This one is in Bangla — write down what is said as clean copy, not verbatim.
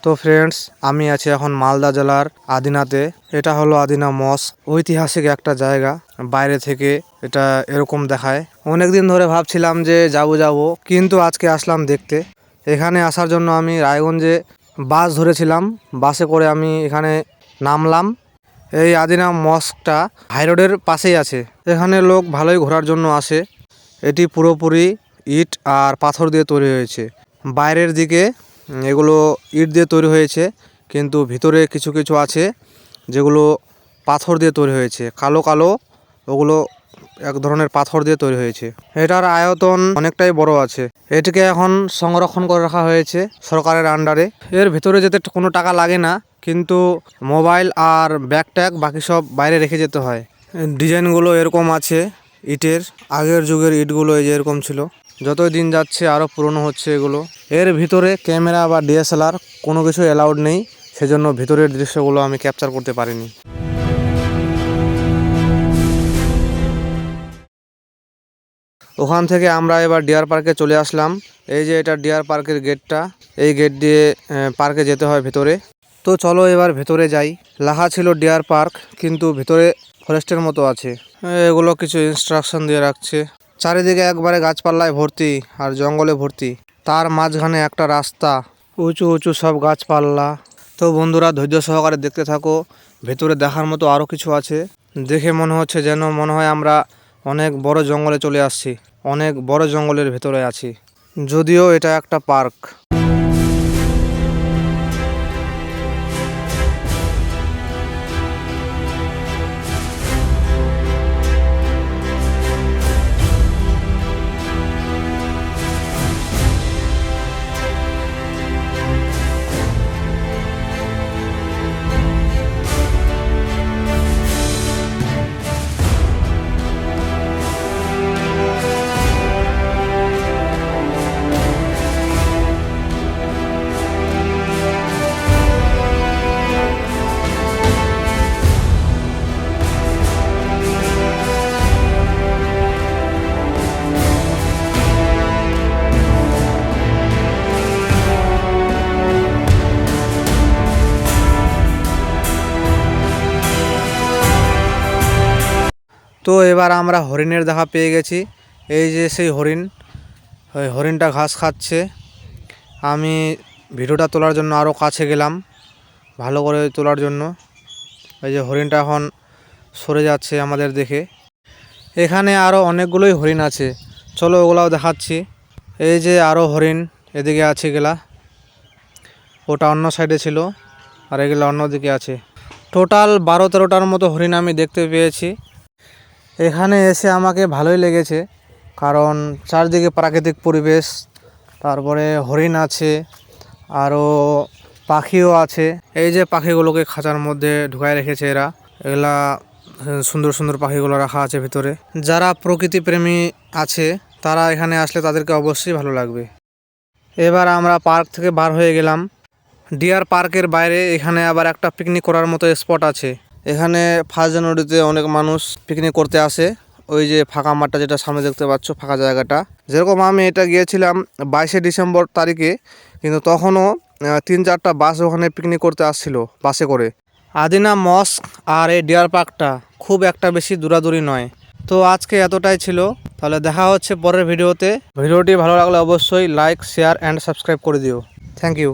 তো ফ্রেন্ডস, আমি আছি এখন মালদা জেলার আদিনাতে। এটা হলো আদিনা মস্ক, ঐতিহাসিক একটা জায়গা। বাইরে থেকে এটা এরকম দেখায়। অনেকদিন ধরে ভাবছিলাম যে যাব, কিন্তু আজকে আসলাম দেখতে। এখানে আসার জন্য আমি রায়গঞ্জে বাস ধরেছিলাম। বাসে করে আমি এখানে নামলাম। এই আদিনা মস্কটা হাইরোডের পাশেই আছে। এখানে লোক ভালোই ঘোরার জন্য আসে। এটি পুরোপুরি ইট আর পাথর দিয়ে তৈরি হয়েছে। বাইরের দিকে এগুলো ইট দিয়ে তৈরি হয়েছে, কিন্তু ভিতরে কিছু কিছু আছে যেগুলো পাথর দিয়ে তৈরি হয়েছে। কালো কালো ওগুলো এক ধরনের পাথর দিয়ে তৈরি হয়েছে। এটার আয়তন অনেকটাই বড় আছে। এটিকে এখন সংরক্ষণ করে রাখা হয়েছে সরকারের আন্ডারে। এর ভিতরে যেতে কোনো টাকা লাগে না, কিন্তু মোবাইল আর ব্যাগ ট্যাগ বাকি সব বাইরে রেখে যেতে হয়। ডিজাইনগুলো এরকম আছে ইটের। আগের যুগের ইটগুলো এই যে এরকম ছিল। যতই দিন যাচ্ছে আরও পুরনো হচ্ছে এগুলো। এর ভিতরে ক্যামেরা বা ডিএসএলআর কোনো কিছু অ্যালাউড নেই, সেজন্য ভিতরের দৃশ্যগুলো আমি ক্যাপচার করতে পারিনি। ওখান থেকে আমরা এবার ডিয়ার পার্কে চলে আসলাম। এই যে এটা ডিয়ার পার্কের গেটটা। এই গেট দিয়ে পার্কে যেতে হয় ভেতরে। তো চলো এবার ভেতরে যাই। লেখা ছিল ডিয়ার পার্ক, কিন্তু ভেতরে ফরেস্টের মতো আছে। এগুলো কিছু ইনস্ট্রাকশন দিয়ে রাখছে। চারিদিকে একবারে গাছপালায় ভর্তি আর জঙ্গলে ভর্তি। তার মাঝখানে একটা রাস্তা, উঁচু উঁচু সব গাছপালা। তো বন্ধুরা, ধৈর্য সহকারে দেখতে থাকো। ভেতরে দেখার মতো আরও কিছু আছে। দেখে মনে হচ্ছে যেন মনে হয় আমরা অনেক বড় জঙ্গলে চলে আসছি, অনেক বড় জঙ্গলের ভেতরে আছি, যদিও এটা একটা পার্ক। তো এবার আমরা হরিণের দেখা পেয়ে গেছি। এই যে সেই হরিণ, ওই হরিণটা ঘাস খাচ্ছে। আমি ভিডিওটা তোলার জন্য আরও কাছে গেলাম, ভালো করে তোলার জন্য। এই যে হরিণটা এখন সরে যাচ্ছে আমাদের দেখে। এখানে আরও অনেকগুলোই হরিণ আছে, চলো ওগুলাও দেখাচ্ছি। এই যে আরও হরিণ এদিকে আছে গেলা, ওটা অন্য সাইডে ছিল আর এগুলো অন্যদিকে আছে। টোটাল 12-13টার মতো হরিণ আমি দেখতে পেয়েছি। এখানে এসে আমাকে ভালোই লেগেছে, কারণ চারদিকে প্রাকৃতিক পরিবেশ, তারপরে হরিণ আছে, আরও পাখিও আছে। এই যে পাখিগুলোকে খাঁচার মধ্যে ঢুকায় রেখেছে এরা। এগুলা সুন্দর সুন্দর পাখিগুলো রাখা আছে ভিতরে। যারা প্রকৃতি প্রেমী আছে তারা এখানে আসলে তাদেরকে অবশ্যই ভালো লাগবে। এবার আমরা পার্ক থেকে বার হয়ে গেলাম। ডিয়ার পার্কের বাইরে এখানে আবার একটা পিকনিক করার মতো স্পট আছে। এখানে 1 জানুয়ারিতে অনেক মানুষ পিকনিক করতে আসে। ওই যে ফাঁকা মাঠটা যেটা সামনে দেখতে পাচ্ছ, ফাঁকা জায়গাটা, যেরকম আমি এটা গিয়েছিলাম 22শে ডিসেম্বর তারিখে, কিন্তু তখনও 3-4টা বাস ওখানে পিকনিক করতে আসছিল বাসে করে। আদিনা মস্ক আর এই ডিয়ার পার্কটা খুব একটা বেশি দূরাদূরি নয়। তো আজকে এতটাই ছিল, তাহলে দেখা হচ্ছে পরের ভিডিওতে। ভিডিওটি ভালো লাগলে অবশ্যই লাইক, শেয়ার অ্যান্ড সাবস্ক্রাইব করে দিও। Thank you.